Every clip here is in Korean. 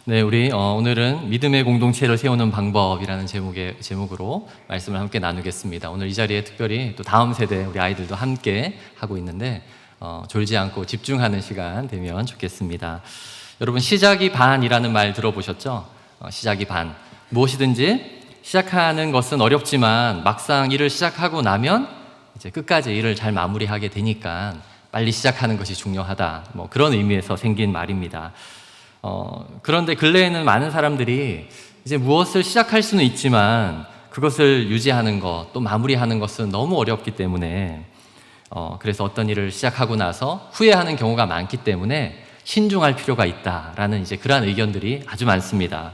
네, 우리 오늘은 믿음의 공동체를 세우는 방법이라는 제목으로 말씀을 함께 나누겠습니다. 오늘 이 자리에 특별히 또 다음 세대 우리 아이들도 함께 하고 있는데 졸지 않고 집중하는 시간 되면 좋겠습니다. 여러분, 시작이 반이라는 말 들어보셨죠? 시작이 반. 무엇이든지 시작하는 것은 어렵지만 막상 일을 시작하고 나면 이제 끝까지 일을 잘 마무리하게 되니까 빨리 시작하는 것이 중요하다. 그런 의미에서 생긴 말입니다. 그런데 근래에는 많은 사람들이 이제 무엇을 시작할 수는 있지만 그것을 유지하는 것, 또 마무리하는 것은 너무 어렵기 때문에 그래서 어떤 일을 시작하고 나서 후회하는 경우가 많기 때문에 신중할 필요가 있다라는 이제 그러한 의견들이 아주 많습니다.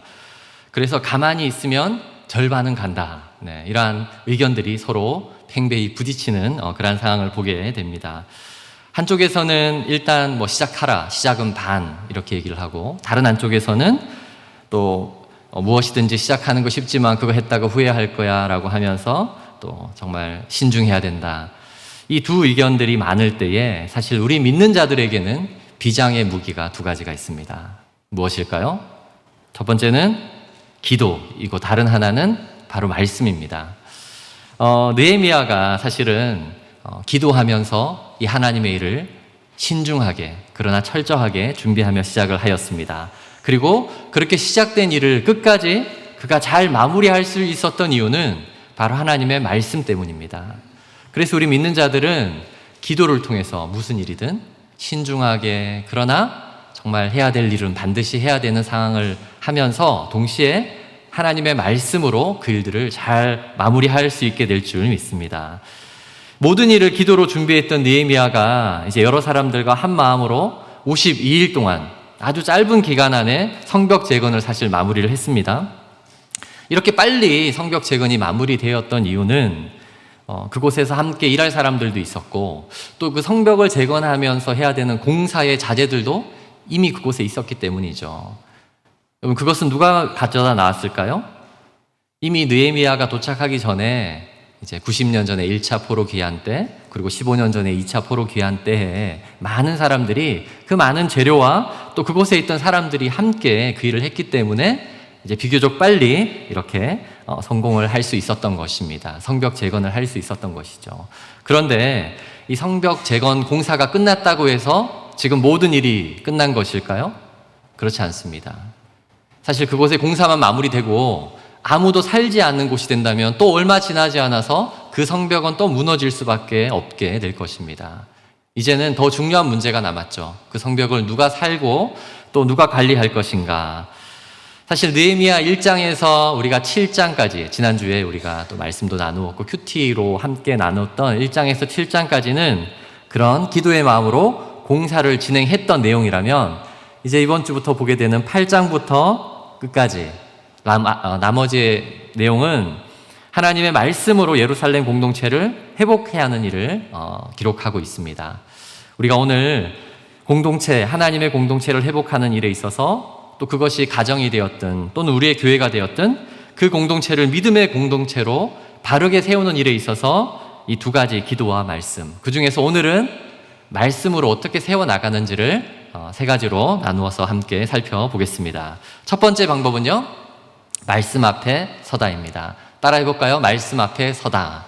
그래서 가만히 있으면 절반은 간다. 네, 이러한 의견들이 서로 팽배히 부딪히는 그러한 상황을 보게 됩니다. 한쪽에서는 일단 시작하라, 시작은 반 이렇게 얘기를 하고, 다른 한쪽에서는 또 무엇이든지 시작하는 거 쉽지만 그거 했다가 후회할 거야 라고 하면서 또 정말 신중해야 된다. 이 두 의견들이 많을 때에 사실 우리 믿는 자들에게는 비장의 무기가 두 가지가 있습니다. 무엇일까요? 첫 번째는 기도이고 다른 하나는 바로 말씀입니다. 느헤미야가 사실은 기도하면서 이 하나님의 일을 신중하게 그러나 철저하게 준비하며 시작을 하였습니다. 그리고 그렇게 시작된 일을 끝까지 그가 잘 마무리할 수 있었던 이유는 바로 하나님의 말씀 때문입니다. 그래서 우리 믿는 자들은 기도를 통해서 무슨 일이든 신중하게 그러나 정말 해야 될 일은 반드시 해야 되는 상황을 하면서 동시에 하나님의 말씀으로 그 일들을 잘 마무리할 수 있게 될 줄 믿습니다. 모든 일을 기도로 준비했던 느헤미야가 이제 여러 사람들과 한 마음으로 52일 동안 아주 짧은 기간 안에 성벽 재건을 사실 마무리를 했습니다. 이렇게 빨리 성벽 재건이 마무리되었던 이유는 그곳에서 함께 일할 사람들도 있었고 또 그 성벽을 재건하면서 해야 되는 공사의 자재들도 이미 그곳에 있었기 때문이죠. 여러분, 그것은 누가 가져다 놨을까요? 이미 느헤미야가 도착하기 전에 이제 90년 전에 1차 포로 귀환 때, 그리고 15년 전에 2차 포로 귀환 때에 많은 사람들이 그 많은 재료와 또 그곳에 있던 사람들이 함께 그 일을 했기 때문에 이제 비교적 빨리 이렇게 성공을 할 수 있었던 것입니다. 성벽 재건을 할 수 있었던 것이죠. 그런데 이 성벽 재건 공사가 끝났다고 해서 지금 모든 일이 끝난 것일까요? 그렇지 않습니다. 사실 그곳에 공사만 마무리되고 아무도 살지 않는 곳이 된다면 또 얼마 지나지 않아서 그 성벽은 또 무너질 수밖에 없게 될 것입니다. 이제는 더 중요한 문제가 남았죠. 그 성벽을 누가 살고 또 누가 관리할 것인가. 사실 느헤미야 1장에서 우리가 7장까지 지난주에 우리가 또 말씀도 나누었고 큐티로 함께 나눴던 1장에서 7장까지는 그런 기도의 마음으로 공사를 진행했던 내용이라면 이제 이번 주부터 보게 되는 8장부터 끝까지 나머지의 내용은 하나님의 말씀으로 예루살렘 공동체를 회복해야 하는 일을 기록하고 있습니다. 우리가 오늘 하나님의 공동체를 회복하는 일에 있어서 또 그것이 가정이 되었든 또는 우리의 교회가 되었든 그 공동체를 믿음의 공동체로 바르게 세우는 일에 있어서 이 두 가지 기도와 말씀, 그 중에서 오늘은 말씀으로 어떻게 세워나가는지를 세 가지로 나누어서 함께 살펴보겠습니다. 첫 번째 방법은요, 말씀 앞에 서다입니다. 따라해볼까요? 말씀 앞에 서다.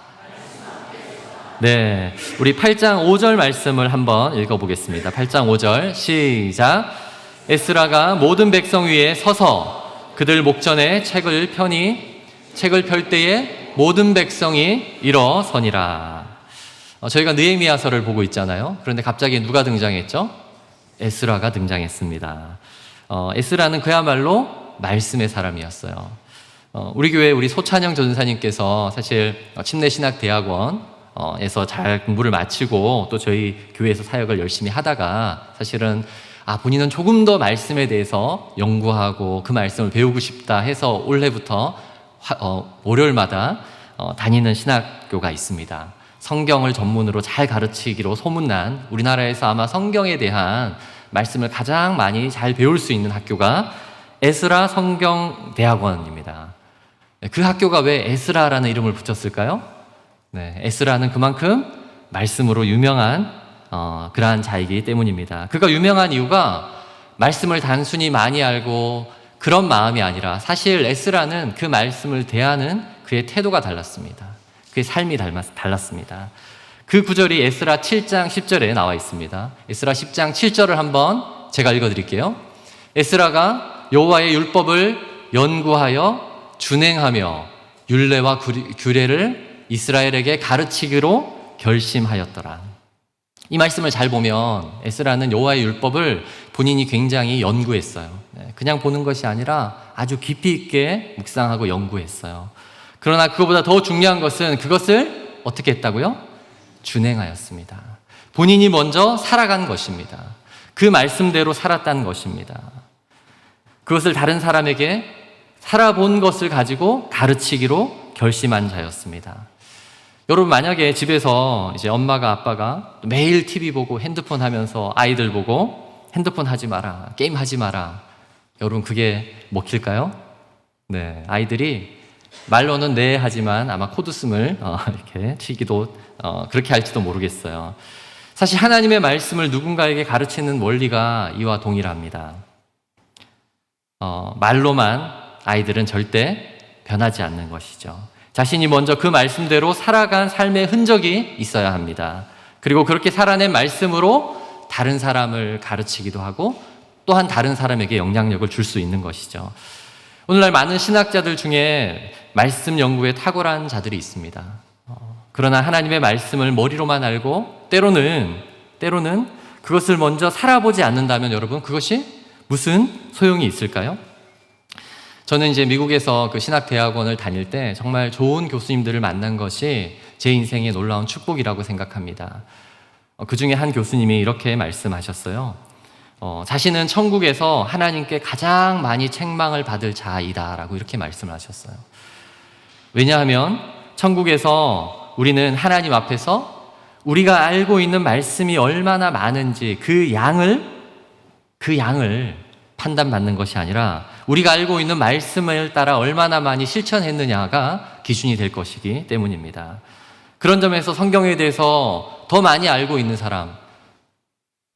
네, 우리 8장 5절 말씀을 한번 읽어보겠습니다. 8장 5절 시작. 에스라가 모든 백성 위에 서서 그들 목전에 책을 펼 때에 모든 백성이 일어서니라. 저희가 느헤미야서를 보고 있잖아요. 그런데 갑자기 누가 등장했죠? 에스라가 등장했습니다. 에스라는 그야말로 말씀의 사람이었어요. 우리 교회 우리 소찬영 전사님께서 사실 침례신학대학원에서 잘 공부를 마치고 또 저희 교회에서 사역을 열심히 하다가 사실은 본인은 조금 더 말씀에 대해서 연구하고 그 말씀을 배우고 싶다 해서 올해부터 월요일마다 다니는 신학교가 있습니다. 성경을 전문으로 잘 가르치기로 소문난 우리나라에서 아마 성경에 대한 말씀을 가장 많이 잘 배울 수 있는 학교가 에스라 성경대학원입니다. 그 학교가 왜 에스라라는 이름을 붙였을까요? 네, 에스라는 그만큼 말씀으로 유명한 그러한 자이기 때문입니다. 그가 유명한 이유가 말씀을 단순히 많이 알고 그런 마음이 아니라 사실 에스라는 그 말씀을 대하는 그의 태도가 달랐습니다. 그의 삶이 달랐습니다. 그 구절이 에스라 7장 10절에 나와 있습니다. 에스라 10장 7절을 한번 제가 읽어드릴게요. 에스라가 여호와의 율법을 연구하여 준행하며 율례와 규례를 이스라엘에게 가르치기로 결심하였더라. 이 말씀을 잘 보면 에스라는 여호와의 율법을 본인이 굉장히 연구했어요. 그냥 보는 것이 아니라 아주 깊이 있게 묵상하고 연구했어요. 그러나 그것보다 더 중요한 것은 그것을 어떻게 했다고요? 준행하였습니다. 본인이 먼저 살아간 것입니다. 그 말씀대로 살았다는 것입니다. 그것을 다른 사람에게 살아본 것을 가지고 가르치기로 결심한 자였습니다. 여러분, 만약에 집에서 이제 엄마가 아빠가 매일 TV 보고 핸드폰 하면서 아이들 보고 핸드폰 하지 마라, 게임 하지 마라. 여러분, 그게 먹힐까요? 네, 아이들이 말로는 네 하지만 아마 코드숨을 이렇게 치기도 그렇게 할지도 모르겠어요. 사실 하나님의 말씀을 누군가에게 가르치는 원리가 이와 동일합니다. 말로만 아이들은 절대 변하지 않는 것이죠. 자신이 먼저 그 말씀대로 살아간 삶의 흔적이 있어야 합니다. 그리고 그렇게 살아낸 말씀으로 다른 사람을 가르치기도 하고 또한 다른 사람에게 영향력을 줄 수 있는 것이죠. 오늘날 많은 신학자들 중에 말씀 연구에 탁월한 자들이 있습니다. 그러나 하나님의 말씀을 머리로만 알고 때로는 그것을 먼저 살아보지 않는다면 여러분, 그것이 무슨 소용이 있을까요? 저는 이제 미국에서 그 신학대학원을 다닐 때 정말 좋은 교수님들을 만난 것이 제 인생의 놀라운 축복이라고 생각합니다. 그 중에 한 교수님이 이렇게 말씀하셨어요. 자신은 천국에서 하나님께 가장 많이 책망을 받을 자이다라고 이렇게 말씀을 하셨어요. 왜냐하면 천국에서 우리는 하나님 앞에서 우리가 알고 있는 말씀이 얼마나 많은지 그 양을 판단받는 것이 아니라 우리가 알고 있는 말씀을 따라 얼마나 많이 실천했느냐가 기준이 될 것이기 때문입니다. 그런 점에서 성경에 대해서 더 많이 알고 있는 사람,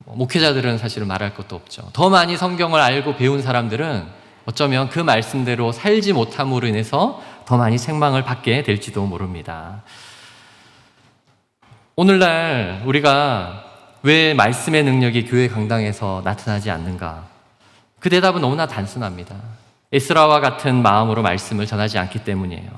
목회자들은 사실은 말할 것도 없죠. 더 많이 성경을 알고 배운 사람들은 어쩌면 그 말씀대로 살지 못함으로 인해서 더 많이 책망을 받게 될지도 모릅니다. 오늘날 우리가 왜 말씀의 능력이 교회 강당에서 나타나지 않는가? 그 대답은 너무나 단순합니다. 에스라와 같은 마음으로 말씀을 전하지 않기 때문이에요.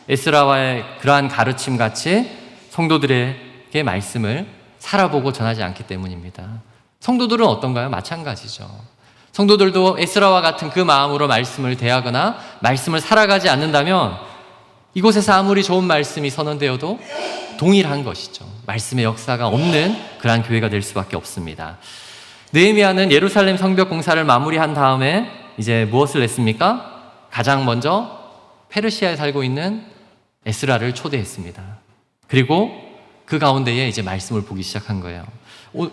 에스라와의 그러한 가르침 같이 성도들에게 말씀을 살아보고 전하지 않기 때문입니다. 성도들은 어떤가요? 마찬가지죠. 성도들도 에스라와 같은 그 마음으로 말씀을 대하거나 말씀을 살아가지 않는다면 이곳에서 아무리 좋은 말씀이 선언되어도 동일한 것이죠. 말씀의 역사가 없는 그러한 교회가 될 수밖에 없습니다. 느헤미야는 예루살렘 성벽 공사를 마무리한 다음에 이제 무엇을 했습니까? 가장 먼저 페르시아에 살고 있는 에스라를 초대했습니다. 그리고 그 가운데에 이제 말씀을 보기 시작한 거예요.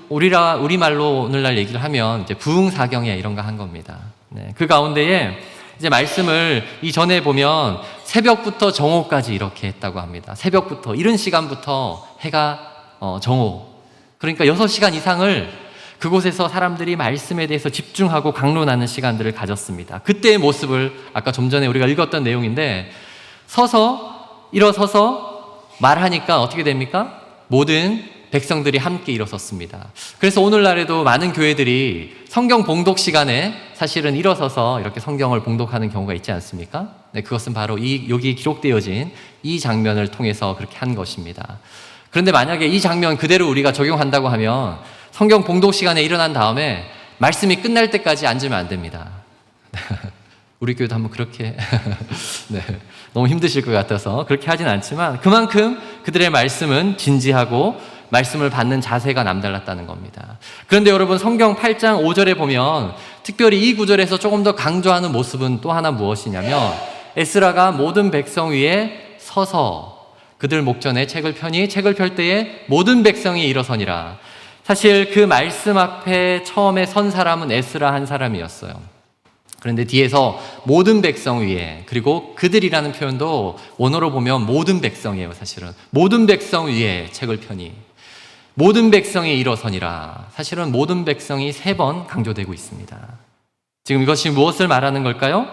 우리말로 오늘날 얘기를 하면 이제 부흥사경이야 이런 거 한 겁니다. 네, 그 가운데에 이제 말씀을 이전에 보면 새벽부터 정오까지 이렇게 했다고 합니다. 새벽부터 이른 시간부터 해가 정오, 그러니까 6시간 이상을 그곳에서 사람들이 말씀에 대해서 집중하고 강론하는 시간들을 가졌습니다. 그때의 모습을 아까 좀 전에 우리가 읽었던 내용인데 일어서서 말하니까 어떻게 됩니까? 모든 백성들이 함께 일어섰습니다. 그래서 오늘날에도 많은 교회들이 성경 봉독 시간에 사실은 일어서서 이렇게 성경을 봉독하는 경우가 있지 않습니까? 네, 그것은 바로 여기 기록되어진 이 장면을 통해서 그렇게 한 것입니다. 그런데 만약에 이 장면 그대로 우리가 적용한다고 하면 성경 봉독 시간에 일어난 다음에 말씀이 끝날 때까지 앉으면 안 됩니다. 우리 교회도 한번 그렇게 네, 너무 힘드실 것 같아서 그렇게 하진 않지만 그만큼 그들의 말씀은 진지하고 말씀을 받는 자세가 남달랐다는 겁니다. 그런데 여러분, 성경 8장 5절에 보면 특별히 이 구절에서 조금 더 강조하는 모습은 또 하나 무엇이냐면 에스라가 모든 백성 위에 서서 그들 목전에 책을 펴니 책을 펼 때에 모든 백성이 일어서니라. 사실 그 말씀 앞에 처음에 선 사람은 에스라 한 사람이었어요. 그런데 뒤에서 모든 백성 위에, 그리고 그들이라는 표현도 원어로 보면 모든 백성이에요. 사실은 모든 백성 위에 책을 펴니 모든 백성이 일어서니라. 사실은 모든 백성이 3번 강조되고 있습니다. 지금 이것이 무엇을 말하는 걸까요?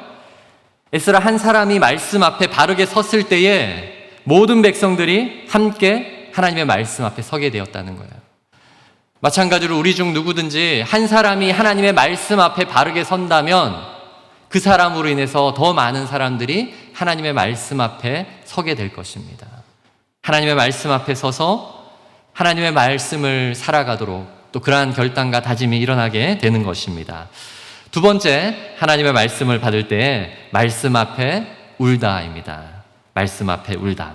에스라 한 사람이 말씀 앞에 바르게 섰을 때에 모든 백성들이 함께 하나님의 말씀 앞에 서게 되었다는 거예요. 마찬가지로 우리 중 누구든지 한 사람이 하나님의 말씀 앞에 바르게 선다면 그 사람으로 인해서 더 많은 사람들이 하나님의 말씀 앞에 서게 될 것입니다. 하나님의 말씀 앞에 서서 하나님의 말씀을 살아가도록 또 그러한 결단과 다짐이 일어나게 되는 것입니다. 두 번째, 하나님의 말씀을 받을 때 말씀 앞에 울다입니다. 말씀 앞에 울다.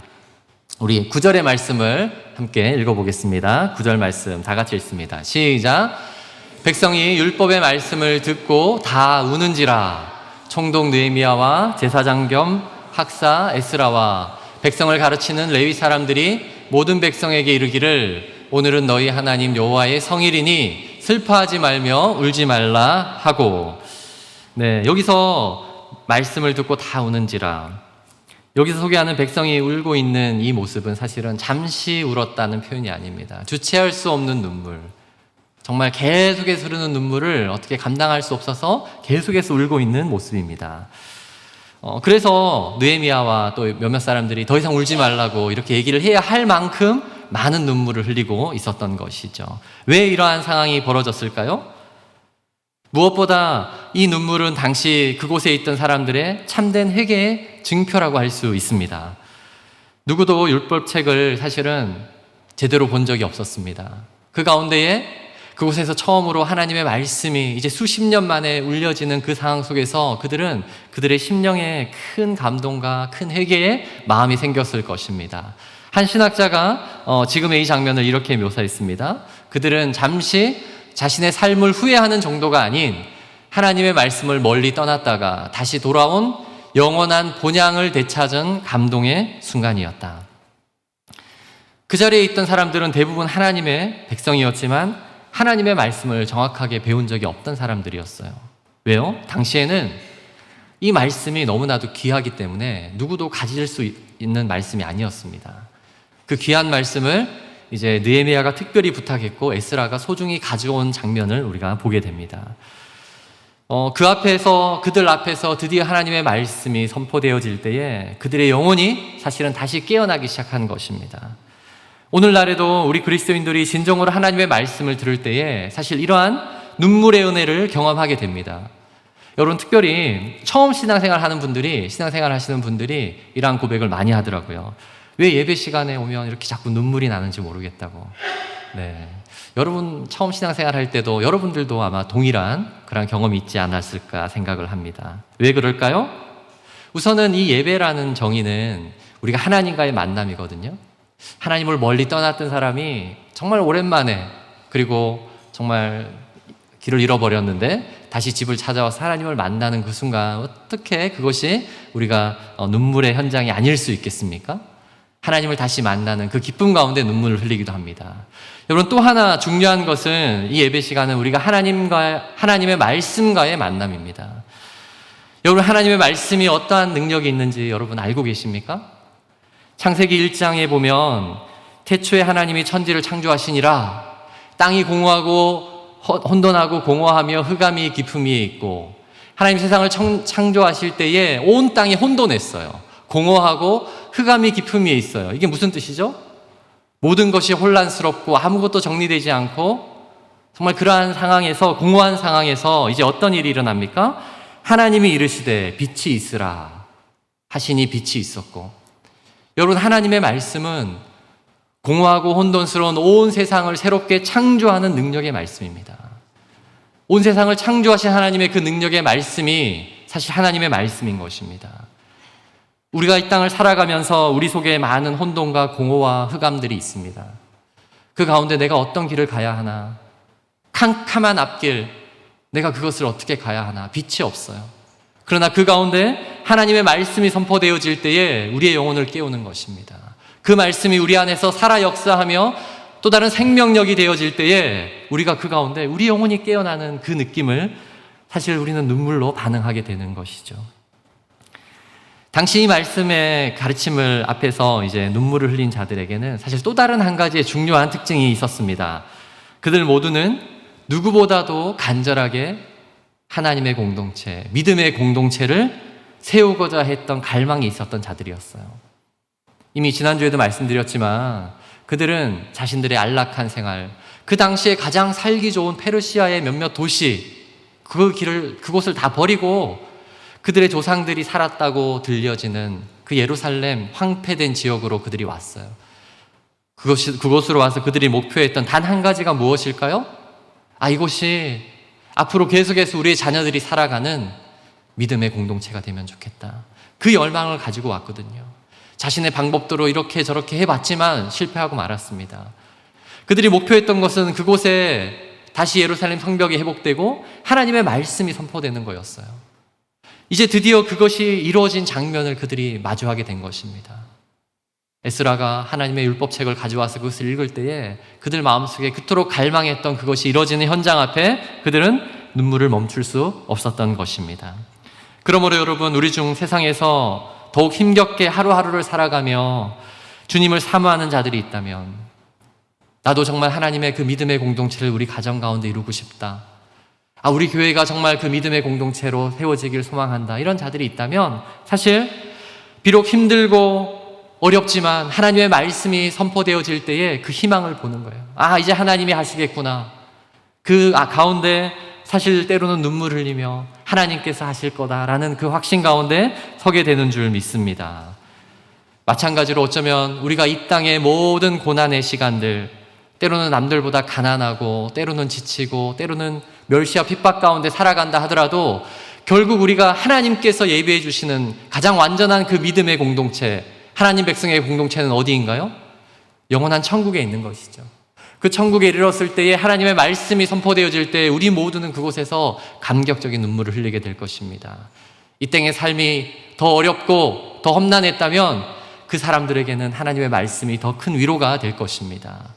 우리 9절의 말씀을 함께 읽어보겠습니다. 9절 말씀 다 같이 읽습니다. 시작. 백성이 율법의 말씀을 듣고 다 우는지라. 총독 느헤미야와 제사장 겸 학사 에스라와 백성을 가르치는 레위 사람들이 모든 백성에게 이르기를 오늘은 너희 하나님 여호와의 성일이니 슬퍼하지 말며 울지 말라 하고. 네, 여기서 말씀을 듣고 다 우는지라. 여기서 소개하는 백성이 울고 있는 이 모습은 사실은 잠시 울었다는 표현이 아닙니다. 주체할 수 없는 눈물, 정말 계속해서 흐르는 눈물을 어떻게 감당할 수 없어서 계속해서 울고 있는 모습입니다. 그래서 느헤미야와 또 몇몇 사람들이 더 이상 울지 말라고 이렇게 얘기를 해야 할 만큼 많은 눈물을 흘리고 있었던 것이죠. 왜 이러한 상황이 벌어졌을까요? 무엇보다 이 눈물은 당시 그곳에 있던 사람들의 참된 회개의 증표라고 할 수 있습니다. 누구도 율법책을 사실은 제대로 본 적이 없었습니다. 그 가운데에 그곳에서 처음으로 하나님의 말씀이 이제 수십 년 만에 울려지는 그 상황 속에서 그들은 그들의 심령에 큰 감동과 큰 회개의 마음이 생겼을 것입니다. 한 신학자가 지금의 이 장면을 이렇게 묘사했습니다. 그들은 잠시 자신의 삶을 후회하는 정도가 아닌 하나님의 말씀을 멀리 떠났다가 다시 돌아온 영원한 본향을 되찾은 감동의 순간이었다. 그 자리에 있던 사람들은 대부분 하나님의 백성이었지만 하나님의 말씀을 정확하게 배운 적이 없던 사람들이었어요. 왜요? 당시에는 이 말씀이 너무나도 귀하기 때문에 누구도 가질 수 있는 말씀이 아니었습니다. 그 귀한 말씀을 이제 느헤미야가 특별히 부탁했고 에스라가 소중히 가져온 장면을 우리가 보게 됩니다. 그들 앞에서 드디어 하나님의 말씀이 선포되어질 때에 그들의 영혼이 사실은 다시 깨어나기 시작한 것입니다. 오늘날에도 우리 그리스도인들이 진정으로 하나님의 말씀을 들을 때에 사실 이러한 눈물의 은혜를 경험하게 됩니다. 여러분, 특별히 처음 신앙생활 하시는 분들이 이러한 고백을 많이 하더라고요. 왜 예배 시간에 오면 이렇게 자꾸 눈물이 나는지 모르겠다고. 네. 여러분 처음 신앙생활 할 때도 여러분들도 아마 동일한 그런 경험이 있지 않았을까 생각을 합니다. 왜 그럴까요? 우선은 이 예배라는 정의는 우리가 하나님과의 만남이거든요. 하나님을 멀리 떠났던 사람이 정말 오랜만에, 그리고 정말 길을 잃어버렸는데 다시 집을 찾아와서 하나님을 만나는 그 순간, 어떻게 그것이 우리가 눈물의 현장이 아닐 수 있겠습니까? 하나님을 다시 만나는 그 기쁨 가운데 눈물을 흘리기도 합니다. 여러분, 또 하나 중요한 것은 이 예배 시간은 우리가 하나님의 말씀과의 만남입니다. 여러분, 하나님의 말씀이 어떠한 능력이 있는지 여러분 알고 계십니까? 창세기 1장에 보면 태초에 하나님이 천지를 창조하시니라. 땅이 공허하고 혼돈하고 공허하며 흑암이 깊음 위에 있고, 하나님 세상을 창조하실 때에 온 땅이 혼돈했어요. 공허하고 흑암이 깊음 위에 있어요. 이게 무슨 뜻이죠? 모든 것이 혼란스럽고 아무것도 정리되지 않고 정말 그러한 상황에서, 공허한 상황에서 이제 어떤 일이 일어납니까? 하나님이 이르시되 빛이 있으라 하시니 빛이 있었고. 여러분, 하나님의 말씀은 공허하고 혼돈스러운 온 세상을 새롭게 창조하는 능력의 말씀입니다. 온 세상을 창조하신 하나님의 그 능력의 말씀이 사실 하나님의 말씀인 것입니다. 우리가 이 땅을 살아가면서 우리 속에 많은 혼돈과 공허와 흑암들이 있습니다. 그 가운데 내가 어떤 길을 가야 하나, 캄캄한 앞길, 내가 그것을 어떻게 가야 하나, 빛이 없어요. 그러나 그 가운데 하나님의 말씀이 선포되어질 때에 우리의 영혼을 깨우는 것입니다. 그 말씀이 우리 안에서 살아 역사하며 또 다른 생명력이 되어질 때에 우리가 그 가운데 우리 영혼이 깨어나는 그 느낌을 사실 우리는 눈물로 반응하게 되는 것이죠. 당시 이 말씀의 가르침을 앞에서 이제 눈물을 흘린 자들에게는 사실 또 다른 한 가지의 중요한 특징이 있었습니다. 그들 모두는 누구보다도 간절하게 하나님의 공동체, 믿음의 공동체를 세우고자 했던 갈망이 있었던 자들이었어요. 이미 지난주에도 말씀드렸지만 그들은 자신들의 안락한 생활, 그 당시에 가장 살기 좋은 페르시아의 몇몇 도시, 그곳을 다 버리고 그들의 조상들이 살았다고 들려지는 그 예루살렘 황폐된 지역으로 그들이 왔어요. 그곳으로 와서 그들이 목표했던 단 한 가지가 무엇일까요? 이곳이 앞으로 계속해서 우리의 자녀들이 살아가는 믿음의 공동체가 되면 좋겠다. 그 열망을 가지고 왔거든요. 자신의 방법대로 이렇게 저렇게 해봤지만 실패하고 말았습니다. 그들이 목표했던 것은 그곳에 다시 예루살렘 성벽이 회복되고 하나님의 말씀이 선포되는 거였어요. 이제 드디어 그것이 이루어진 장면을 그들이 마주하게 된 것입니다. 에스라가 하나님의 율법책을 가져와서 그것을 읽을 때에 그들 마음속에 그토록 갈망했던 그것이 이루어지는 현장 앞에 그들은 눈물을 멈출 수 없었던 것입니다. 그러므로 여러분, 우리 중 세상에서 더욱 힘겹게 하루하루를 살아가며 주님을 사모하는 자들이 있다면, 나도 정말 하나님의 그 믿음의 공동체를 우리 가정 가운데 이루고 싶다, 우리 교회가 정말 그 믿음의 공동체로 세워지길 소망한다, 이런 자들이 있다면 사실 비록 힘들고 어렵지만 하나님의 말씀이 선포되어질 때에 그 희망을 보는 거예요. 이제 하나님이 하시겠구나. 그 가운데 사실 때로는 눈물 흘리며 하나님께서 하실 거다라는 그 확신 가운데 서게 되는 줄 믿습니다. 마찬가지로 어쩌면 우리가 이 땅의 모든 고난의 시간들, 때로는 남들보다 가난하고 때로는 지치고 때로는 멸시와 핍박 가운데 살아간다 하더라도 결국 우리가 하나님께서 예비해 주시는 가장 완전한 그 믿음의 공동체, 하나님 백성의 공동체는 어디인가요? 영원한 천국에 있는 것이죠. 그 천국에 이르렀을 때에 하나님의 말씀이 선포되어질 때 우리 모두는 그곳에서 감격적인 눈물을 흘리게 될 것입니다. 이 땅의 삶이 더 어렵고 더 험난했다면 그 사람들에게는 하나님의 말씀이 더 큰 위로가 될 것입니다.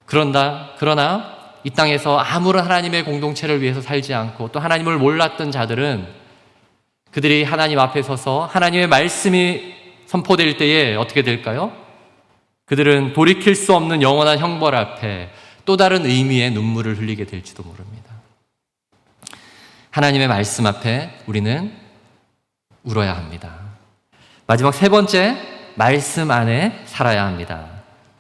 그러나 이 땅에서 아무런 하나님의 공동체를 위해서 살지 않고 또 하나님을 몰랐던 자들은 그들이 하나님 앞에 서서 하나님의 말씀이 선포될 때에 어떻게 될까요? 그들은 돌이킬 수 없는 영원한 형벌 앞에 또 다른 의미의 눈물을 흘리게 될지도 모릅니다. 하나님의 말씀 앞에 우리는 울어야 합니다. 마지막 세 번째, 말씀 안에 살아야 합니다.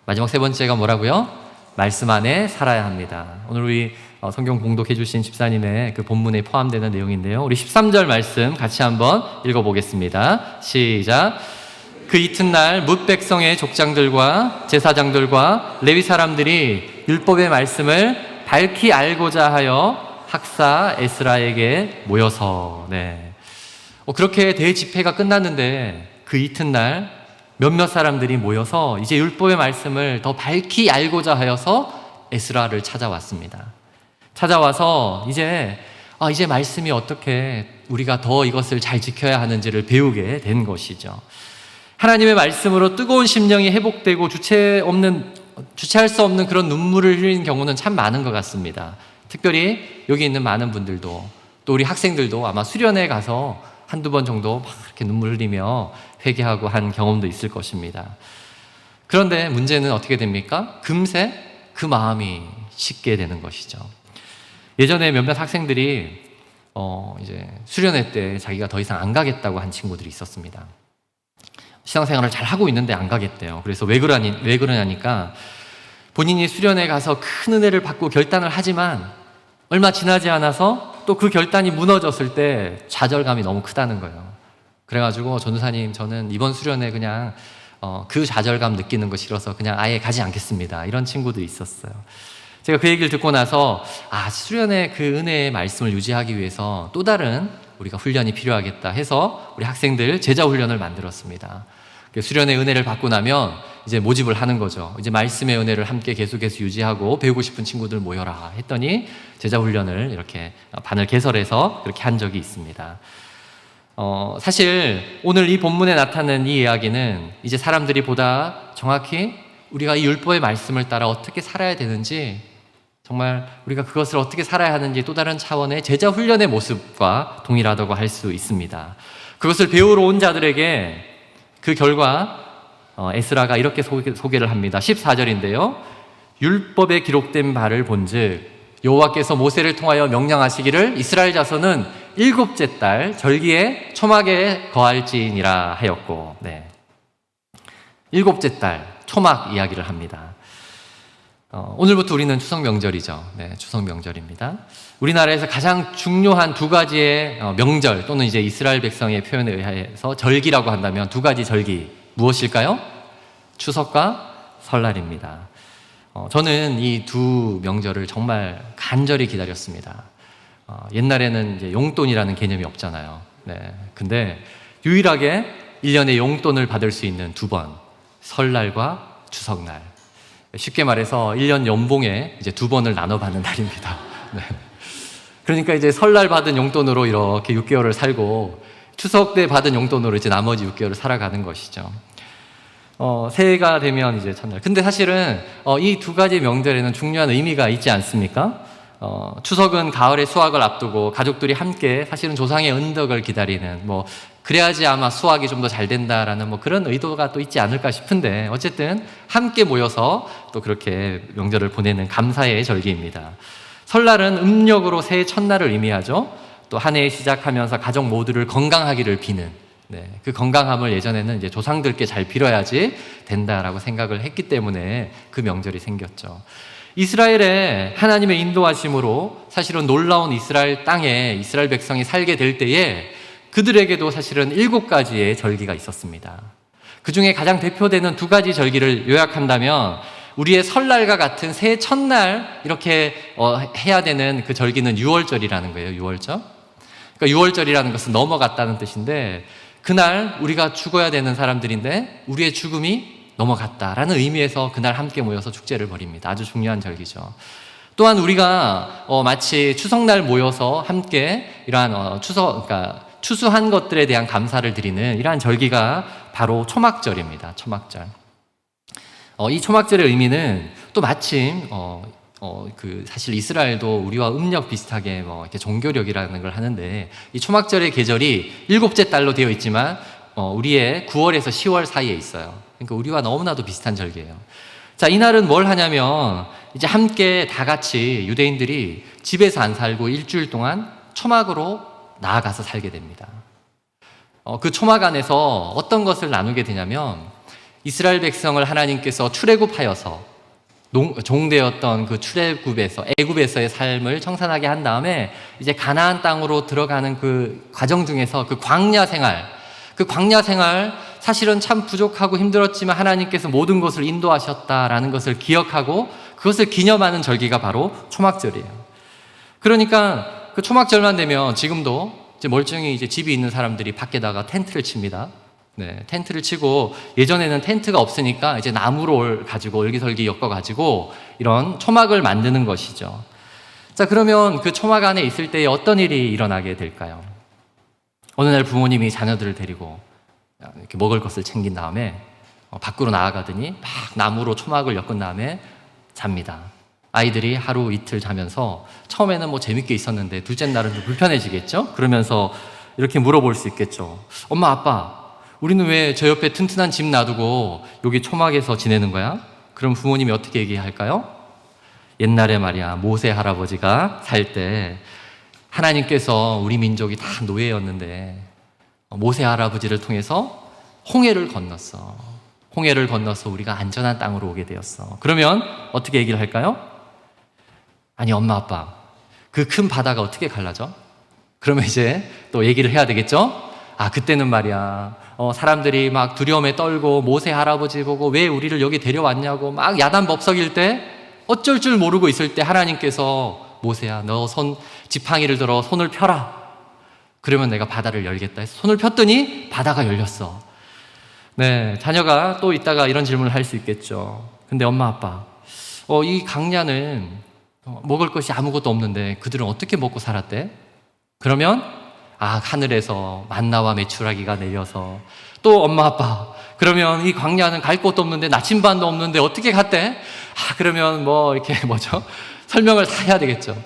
마지막 세 번째가 뭐라고요? 말씀 안에 살아야 합니다. 오늘 우리 성경 봉독해 주신 집사님의 그 본문에 포함되는 내용인데요. 우리 13절 말씀 같이 한번 읽어보겠습니다. 시작. 그 이튿날 뭇 백성의 족장들과 제사장들과 레위 사람들이 율법의 말씀을 밝히 알고자 하여 학사 에스라에게 모여서 그렇게 대집회가 끝났는데 그 이튿날 몇몇 사람들이 모여서 이제 율법의 말씀을 더 밝히 알고자 하여서 에스라를 찾아왔습니다. 찾아와서 이제 말씀이 어떻게 우리가 더 이것을 잘 지켜야 하는지를 배우게 된 것이죠. 하나님의 말씀으로 뜨거운 심령이 회복되고 주체할 수 없는 그런 눈물을 흘리는 경우는 참 많은 것 같습니다. 특별히 여기 있는 많은 분들도 또 우리 학생들도 아마 수련회 가서 한두 번 정도 막 이렇게 눈물 흘리며 회개하고 한 경험도 있을 것입니다. 그런데 문제는 어떻게 됩니까? 금세 그 마음이 식게 되는 것이죠. 예전에 몇몇 학생들이 이제 수련회 때 자기가 더 이상 안 가겠다고 한 친구들이 있었습니다. 신앙생활을 잘 하고 있는데 안 가겠대요. 그래서 왜 그러냐니까 본인이 수련회 가서 큰 은혜를 받고 결단을 하지만 얼마 지나지 않아서 또 그 결단이 무너졌을 때 좌절감이 너무 크다는 거예요. 그래가지고 전도사님, 저는 이번 수련회 그냥 그 좌절감 느끼는 거 싫어서 그냥 아예 가지 않겠습니다, 이런 친구도 있었어요. 제가 그 얘기를 듣고 나서 수련회 그 은혜의 말씀을 유지하기 위해서 또 다른 우리가 훈련이 필요하겠다 해서 우리 학생들 제자 훈련을 만들었습니다. 수련의 은혜를 받고 나면 이제 모집을 하는 거죠. 이제 말씀의 은혜를 함께 계속해서 유지하고 배우고 싶은 친구들 모여라 했더니 제자 훈련을 이렇게 반을 개설해서 그렇게 한 적이 있습니다. 사실 오늘 이 본문에 나타난 이 이야기는 이제 사람들이 보다 정확히 우리가 이 율법의 말씀을 따라 어떻게 살아야 되는지, 정말 우리가 그것을 어떻게 살아야 하는지 또 다른 차원의 제자 훈련의 모습과 동일하다고 할 수 있습니다. 그것을 배우러 온 자들에게 그 결과 에스라가 이렇게 소개를 합니다. 14절인데요. 율법에 기록된 바를 본즉 여호와께서 모세를 통하여 명령하시기를 이스라엘 자손은 일곱째 달 절기에 초막에 거할지니라 하였고, 네. 일곱째 달 초막 이야기를 합니다. 오늘부터 우리는 추석 명절이죠. 네, 추석 명절입니다. 우리나라에서 가장 중요한 두 가지의 명절 또는 이제 이스라엘 백성의 표현에 의해서 절기라고 한다면 두 가지 절기 무엇일까요? 추석과 설날입니다. 저는 이 두 명절을 정말 간절히 기다렸습니다. 옛날에는 이제 용돈이라는 개념이 없잖아요. 네, 근데 유일하게 1년에 용돈을 받을 수 있는 두 번, 설날과 추석날. 쉽게 말해서 1년 연봉에 이제 두 번을 나눠 받는 날입니다. 네. 그러니까 이제 설날 받은 용돈으로 이렇게 6개월을 살고 추석 때 받은 용돈으로 이제 나머지 6개월을 살아가는 것이죠. 새해가 되면 이제 첫날. 근데 사실은 이 두 가지 명절에는 중요한 의미가 있지 않습니까? 추석은 가을의 수확을 앞두고 가족들이 함께 사실은 조상의 은덕을 기다리는, 뭐 그래야지 아마 수확이 좀 더 잘 된다라는 뭐 그런 의도가 또 있지 않을까 싶은데, 어쨌든 함께 모여서 또 그렇게 명절을 보내는 감사의 절기입니다. 설날은 음력으로 새해 첫날을 의미하죠. 또 한 해 시작하면서 가족 모두를 건강하기를 비는, 네, 그 건강함을 예전에는 이제 조상들께 잘 빌어야지 된다라고 생각을 했기 때문에 그 명절이 생겼죠. 이스라엘의 하나님의 인도하심으로 사실은 놀라운 이스라엘 땅에 이스라엘 백성이 살게 될 때에 그들에게도 사실은 7가지의 절기가 있었습니다. 그 중에 가장 대표되는 2가지 절기를 요약한다면 우리의 설날과 같은 새해 첫날 이렇게 해야 되는 그 절기는 유월절이라는 거예요. 유월절. 그러니까 유월절이라는 것은 넘어갔다는 뜻인데, 그날 우리가 죽어야 되는 사람들인데 우리의 죽음이 넘어갔다라는 의미에서 그날 함께 모여서 축제를 벌입니다. 아주 중요한 절기죠. 또한 우리가 마치 추석날 모여서 함께 이러한 그러니까 추수한 것들에 대한 감사를 드리는 이러한 절기가 바로 초막절입니다. 초막절. 이 초막절의 의미는 또 마침 사실 이스라엘도 우리와 음력 비슷하게 이렇게 종교력이라는 걸 하는데, 이 초막절의 계절이 7째 달로 되어 있지만 우리의 9월에서 10월 사이에 있어요. 그러니까 우리와 너무나도 비슷한 절기예요. 자, 이날은 뭘 하냐면 이제 함께 다 같이 유대인들이 집에서 안 살고 일주일 동안 초막으로 나아가서 살게 됩니다. 그 초막 안에서 어떤 것을 나누게 되냐면, 이스라엘 백성을 하나님께서 출애굽하여서 종되었던 그 출애굽에서 애굽에서의 삶을 청산하게 한 다음에 이제 가나안 땅으로 들어가는 그 과정 중에서 그 광야 생활 사실은 참 부족하고 힘들었지만 하나님께서 모든 것을 인도하셨다라는 것을 기억하고 그것을 기념하는 절기가 바로 초막절이에요. 그러니까 그 초막절만 되면 지금도 이제 멀쩡히 이제 집이 있는 사람들이 밖에다가 텐트를 칩니다. 네, 텐트를 치고, 예전에는 텐트가 없으니까 이제 나무를 가지고 얼기설기 엮어가지고 이런 초막을 만드는 것이죠. 자, 그러면 그 초막 안에 있을 때에 어떤 일이 일어나게 될까요? 어느 날 부모님이 자녀들을 데리고 이렇게 먹을 것을 챙긴 다음에 밖으로 나아가더니 막 나무로 초막을 엮은 다음에 잡니다. 아이들이 하루 이틀 자면서 처음에는 뭐 재밌게 있었는데 둘째 날은 좀 불편해지겠죠? 그러면서 이렇게 물어볼 수 있겠죠. 엄마, 아빠, 우리는 왜 저 옆에 튼튼한 집 놔두고 여기 초막에서 지내는 거야? 그럼 부모님이 어떻게 얘기할까요? 옛날에 말이야, 모세 할아버지가 살 때 하나님께서 우리 민족이 다 노예였는데 모세 할아버지를 통해서 홍해를 건넜어. 홍해를 건너서 우리가 안전한 땅으로 오게 되었어. 그러면 어떻게 얘기를 할까요? 아니, 엄마, 아빠, 그 큰 바다가 어떻게 갈라져? 그러면 이제 또 얘기를 해야 되겠죠? 아, 그때는 말이야, 사람들이 막 두려움에 떨고 모세 할아버지 보고 왜 우리를 여기 데려왔냐고 막 야단법석일 때, 어쩔 줄 모르고 있을 때 하나님께서 모세야, 너 지팡이를 들어 손을 펴라. 그러면 내가 바다를 열겠다 해서 손을 폈더니 바다가 열렸어. 네, 자녀가 또 이따가 이런 질문을 할 수 있겠죠. 근데 엄마, 아빠, 이 강야는 먹을 것이 아무것도 없는데 그들은 어떻게 먹고 살았대? 그러면 하늘에서 만나와 메추라기가 내려서. 또 엄마, 아빠, 그러면 이 광야는 갈 곳도 없는데 나침반도 없는데 어떻게 갔대? 그러면 이렇게 설명을 다 해야 되겠죠.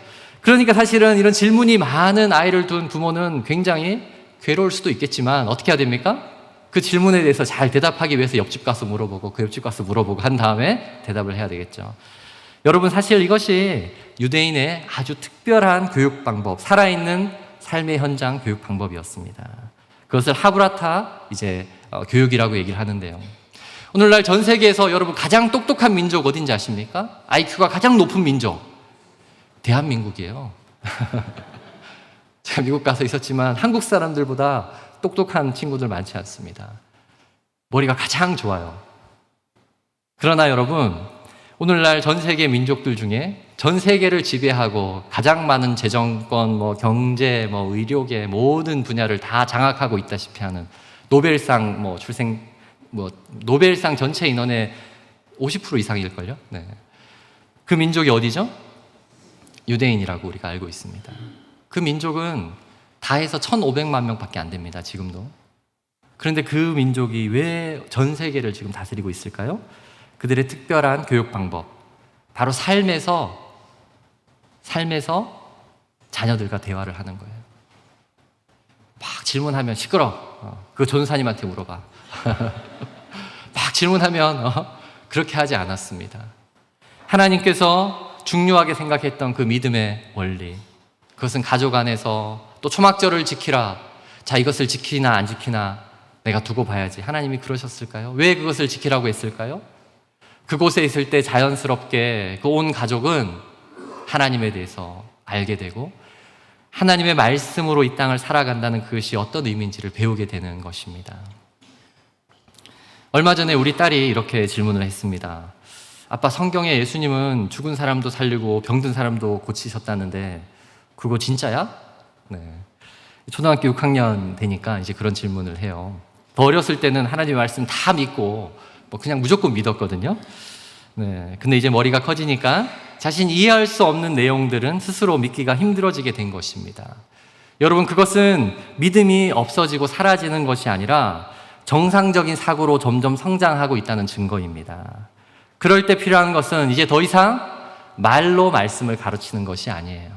그러니까 사실은 이런 질문이 많은 아이를 둔 부모는 굉장히 괴로울 수도 있겠지만 어떻게 해야 됩니까? 그 질문에 대해서 잘 대답하기 위해서 옆집 가서 물어보고 그 옆집 가서 물어보고 한 다음에 대답을 해야 되겠죠. 여러분, 사실 이것이 유대인의 아주 특별한 교육 방법, 살아있는 삶의 현장 교육 방법이었습니다. 그것을 하브라타 교육이라고 얘기를 하는데요. 오늘날 전 세계에서 여러분 가장 똑똑한 민족 어딘지 아십니까? IQ가 가장 높은 민족, 대한민국이에요. 제가 미국 가서 있었지만 한국 사람들보다 똑똑한 친구들 많지 않습니다. 머리가 가장 좋아요. 그러나 여러분, 오늘날 전 세계 민족들 중에 전 세계를 지배하고 가장 많은 재정권, 경제, 의료계 모든 분야를 다 장악하고 있다시피 하는 노벨상 노벨상 전체 인원의 50% 이상일걸요? 네. 그 민족이 어디죠? 유대인이라고 우리가 알고 있습니다. 그 민족은 다 해서 1,500만 명밖에 안 됩니다, 지금도. 그런데 그 민족이 왜 전 세계를 지금 다스리고 있을까요? 그들의 특별한 교육 방법, 바로 삶에서 자녀들과 대화를 하는 거예요. 막 질문하면 시끄러. 그거 전사님한테 물어봐. 막 질문하면 그렇게 하지 않았습니다. 하나님께서 중요하게 생각했던 그 믿음의 원리, 그것은 가족 안에서 또 초막절을 지키라. 자, 이것을 지키나 안 지키나 내가 두고 봐야지. 하나님이 그러셨을까요? 왜 그것을 지키라고 했을까요? 그곳에 있을 때 자연스럽게 그 온 가족은 하나님에 대해서 알게 되고 하나님의 말씀으로 이 땅을 살아간다는 그것이 어떤 의미인지를 배우게 되는 것입니다. 얼마 전에 우리 딸이 이렇게 질문을 했습니다. 아빠, 성경에 예수님은 죽은 사람도 살리고 병든 사람도 고치셨다는데 그거 진짜야? 네. 초등학교 6학년 되니까 이제 그런 질문을 해요. 더 어렸을 때는 하나님의 말씀 다 믿고 그냥 무조건 믿었거든요. 네. 근데 이제 머리가 커지니까 자신이 이해할 수 없는 내용들은 스스로 믿기가 힘들어지게 된 것입니다. 여러분, 그것은 믿음이 없어지고 사라지는 것이 아니라 정상적인 사고로 점점 성장하고 있다는 증거입니다. 그럴 때 필요한 것은 이제 더 이상 말로 말씀을 가르치는 것이 아니에요.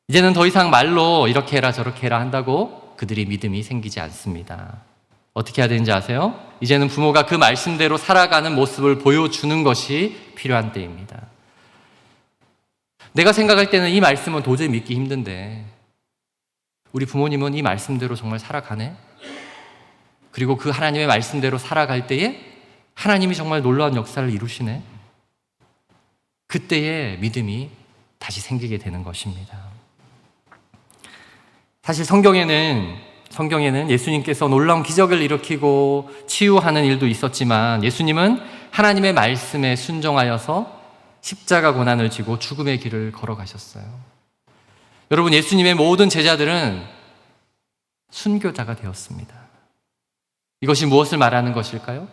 이제는 더 이상 말로 이렇게 해라 저렇게 해라 한다고 그들이 믿음이 생기지 않습니다. 어떻게 해야 되는지 아세요? 이제는 부모가 그 말씀대로 살아가는 모습을 보여주는 것이 필요한 때입니다. 내가 생각할 때는 이 말씀은 도저히 믿기 힘든데 우리 부모님은 이 말씀대로 정말 살아가네? 그리고 그 하나님의 말씀대로 살아갈 때에 하나님이 정말 놀라운 역사를 이루시네? 그때의 믿음이 다시 생기게 되는 것입니다. 사실 성경에는 예수님께서 놀라운 기적을 일으키고 치유하는 일도 있었지만 예수님은 하나님의 말씀에 순종하여서 십자가 고난을 지고 죽음의 길을 걸어가셨어요. 여러분, 예수님의 모든 제자들은 순교자가 되었습니다. 이것이 무엇을 말하는 것일까요?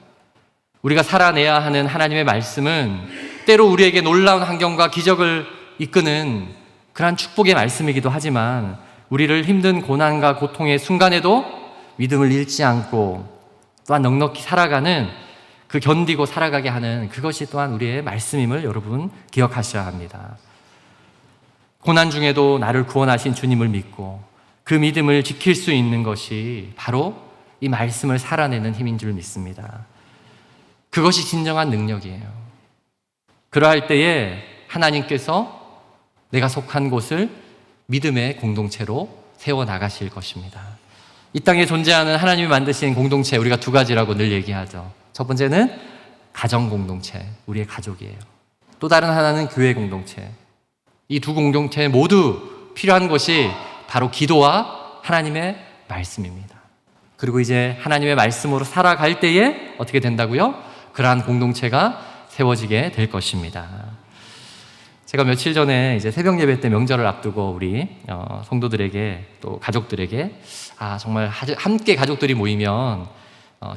우리가 살아내야 하는 하나님의 말씀은 때로 우리에게 놀라운 환경과 기적을 이끄는 그러한 축복의 말씀이기도 하지만 우리를 힘든 고난과 고통의 순간에도 믿음을 잃지 않고 또한 넉넉히 살아가는 그 견디고 살아가게 하는 그것이 또한 우리의 말씀임을 여러분 기억하셔야 합니다. 고난 중에도 나를 구원하신 주님을 믿고 그 믿음을 지킬 수 있는 것이 바로 이 말씀을 살아내는 힘인 줄 믿습니다. 그것이 진정한 능력이에요. 그러할 때에 하나님께서 내가 속한 곳을 믿음의 공동체로 세워나가실 것입니다. 이 땅에 존재하는 하나님이 만드신 공동체, 우리가 두 가지라고 늘 얘기하죠. 첫 번째는 가정 공동체, 우리의 가족이에요. 또 다른 하나는 교회 공동체. 이 두 공동체 모두 필요한 것이 바로 기도와 하나님의 말씀입니다. 그리고 이제 하나님의 말씀으로 살아갈 때에 어떻게 된다고요? 그러한 공동체가 세워지게 될 것입니다. 제가 며칠 전에 이제 새벽 예배 때 명절을 앞두고 우리 성도들에게 또 가족들에게 정말 함께 가족들이 모이면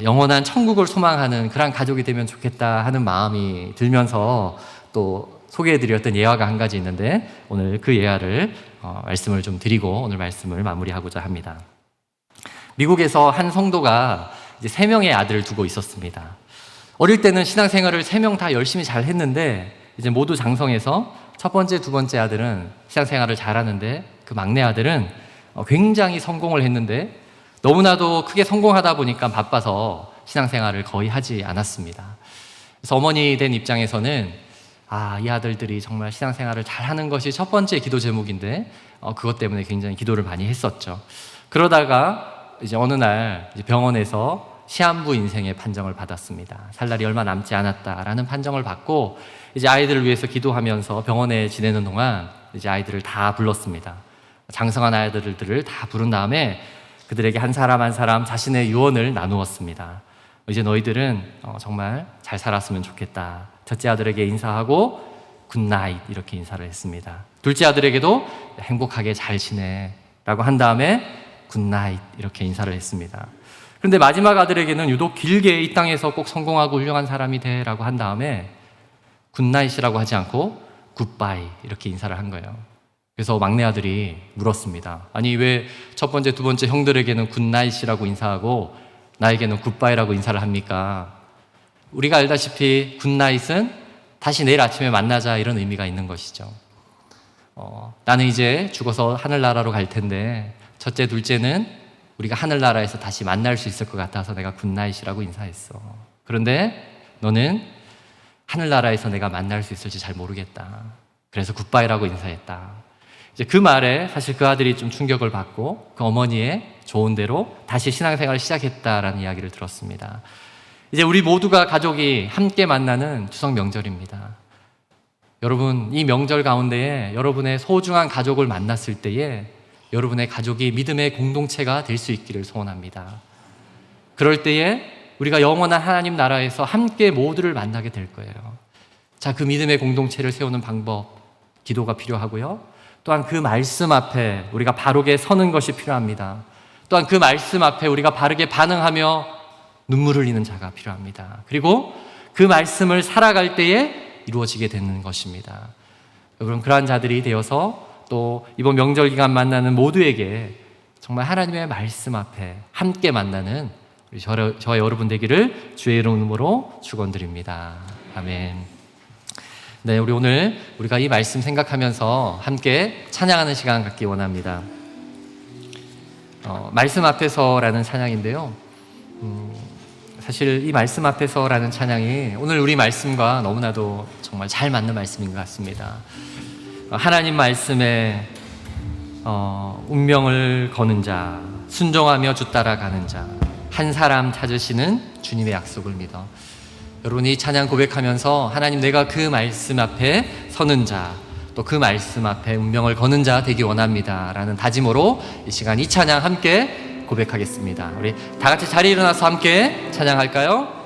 영원한 천국을 소망하는 그런 가족이 되면 좋겠다 하는 마음이 들면서 또 소개해드렸던 예화가 한 가지 있는데 오늘 그 예화를 말씀을 좀 드리고 오늘 말씀을 마무리하고자 합니다. 미국에서 한 성도가 이제 3명의 아들을 두고 있었습니다. 어릴 때는 신앙생활을 3명 다 열심히 잘 했는데 이제 모두 장성해서 첫 번째, 두 번째 아들은 신앙생활을 잘하는데 그 막내 아들은 굉장히 성공을 했는데 너무나도 크게 성공하다 보니까 바빠서 신앙생활을 거의 하지 않았습니다. 그래서 어머니 된 입장에서는 이 아들들이 정말 신앙생활을 잘하는 것이 첫 번째 기도 제목인데 그것 때문에 굉장히 기도를 많이 했었죠. 그러다가 이제 어느 날 이제 병원에서 시한부 인생의 판정을 받았습니다. 살 날이 얼마 남지 않았다라는 판정을 받고 이제 아이들을 위해서 기도하면서 병원에 지내는 동안 이제 아이들을 다 불렀습니다. 장성한 아이들을 다 부른 다음에 그들에게 한 사람 한 사람 자신의 유언을 나누었습니다. 이제 너희들은 정말 잘 살았으면 좋겠다. 첫째 아들에게 인사하고 굿나잇 이렇게 인사를 했습니다. 둘째 아들에게도 행복하게 잘 지내 라고 한 다음에 굿나잇 이렇게 인사를 했습니다. 그런데 마지막 아들에게는 유독 길게 이 땅에서 꼭 성공하고 훌륭한 사람이 돼 라고 한 다음에 굿나잇이라고 하지 않고 굿바이 이렇게 인사를 한 거예요. 그래서 막내 아들이 물었습니다. 아니 왜 첫 번째, 두 번째 형들에게는 굿나잇이라고 인사하고 나에게는 굿바이라고 인사를 합니까? 우리가 알다시피 굿나잇은 다시 내일 아침에 만나자 이런 의미가 있는 것이죠. 나는 이제 죽어서 하늘나라로 갈 텐데 첫째, 둘째는 우리가 하늘나라에서 다시 만날 수 있을 것 같아서 내가 굿나잇이라고 인사했어. 그런데 너는 하늘나라에서 내가 만날 수 있을지 잘 모르겠다. 그래서 굿바이라고 인사했다. 이제 그 말에 사실 그 아들이 좀 충격을 받고 그 어머니의 조언대로 다시 신앙생활을 시작했다라는 이야기를 들었습니다. 이제 우리 모두가 가족이 함께 만나는 추석 명절입니다. 여러분, 이 명절 가운데에 여러분의 소중한 가족을 만났을 때에 여러분의 가족이 믿음의 공동체가 될 수 있기를 소원합니다. 그럴 때에 우리가 영원한 하나님 나라에서 함께 모두를 만나게 될 거예요. 자, 그 믿음의 공동체를 세우는 방법, 기도가 필요하고요. 또한 그 말씀 앞에 우리가 바르게 서는 것이 필요합니다. 또한 그 말씀 앞에 우리가 바르게 반응하며 눈물 흘리는 자가 필요합니다. 그리고 그 말씀을 살아갈 때에 이루어지게 되는 것입니다. 여러분, 그러한 자들이 되어서 또 이번 명절 기간 만나는 모두에게 정말 하나님의 말씀 앞에 함께 만나는 저와 여러분 되기를 주의 이름으로 축원드립니다. 아멘. 네, 우리 오늘 우리가 이 말씀 생각하면서 함께 찬양하는 시간 갖기 원합니다. 말씀 앞에서라는 찬양인데요. 사실 이 말씀 앞에서라는 찬양이 오늘 우리 말씀과 너무나도 정말 잘 맞는 말씀인 것 같습니다. 하나님 말씀에 운명을 거는 자, 순종하며 주 따라가는 자, 한 사람 찾으시는 주님의 약속을 믿어. 여러분이 찬양 고백하면서 하나님, 내가 그 말씀 앞에 서는 자, 또 그 말씀 앞에 운명을 거는 자 되기 원합니다 라는 다짐으로 이 시간 이 찬양 함께 고백하겠습니다. 우리 다 같이 자리에 일어나서 함께 찬양할까요?